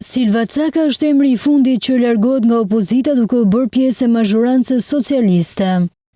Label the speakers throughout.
Speaker 1: Silva Caka është emri I fundit që largohet nga opozita duke u bërë pjesë e mazhorancës socialiste.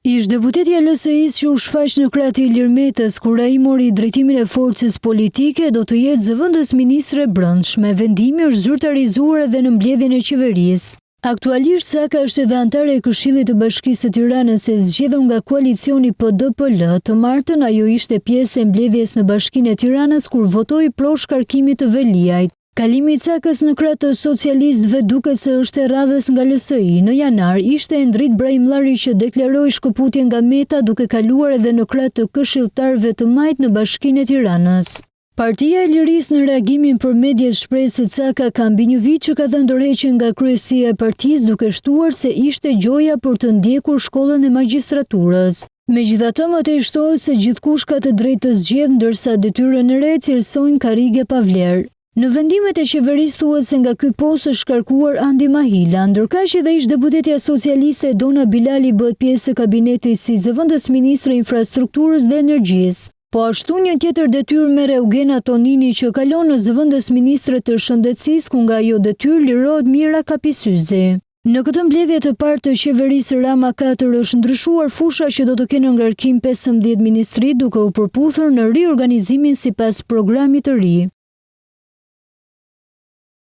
Speaker 1: Ish deputetja e LSI-s që u shfaq në krah të Ilir Metës kur ai mori drejtimin e forcës politike do të jetë zëvendës ministre e brendshme. Vendimi është zyrtarizuar edhe në mbledhjen e qeverisë. Aktualisht Caka është edhe antare e Këshillit të Bashkisë së Tiranës e zgjedhur nga koalicioni PD-PL. Të martën ajo ishte pjesë e mbledhjes në Bashkinë e Tiranës kur votoi pro shkarkimit të Veliajt. Kalimi I Cakës në krah të socialistëve duket se është e radhës nga LSI. Në janar ishte Endrit Brahimllari që deklaroi shkëputje nga Meta duke kaluar edhe në krah të këshilltarëve të majt në Bashkinë e Tiranës. Partia e Lirisë në reagimin për mediat shpreh se Caka ka mbi një vit që ka dhënë dorëheqje nga kryesia e partisë duke shtuar se ishte gjoja për të ndjekur shkollën e magjistraturës. Megjithatë, më tej shtohet se gjithkush ka të drejtë të zgjedhë ndërsa detyrën e re cilësojnë karrige pa vlerë. Në vendimet e qeverisë thuhet se nga ky post është shkarkuar Andi Mahila, ndërkaq edhe ish deputetja socialiste Dona Bilali bëhet pjesë e kabinetit si zëvendës ministre infrastrukturës dhe energjisë. Po ashtu një tjetër detyrë merr Eugena Tonini që kalon në zëvendës ministre të shëndetësisë ku nga ajo detyrë lirohet Mira Kapisyzi. Në këtë mbledhje të parë të qeverisë Rama 4 është ndryshuar fusha që do të kenë ngarkim 15 ministri duke u përputhur në riorganizimin sipas programit të ri.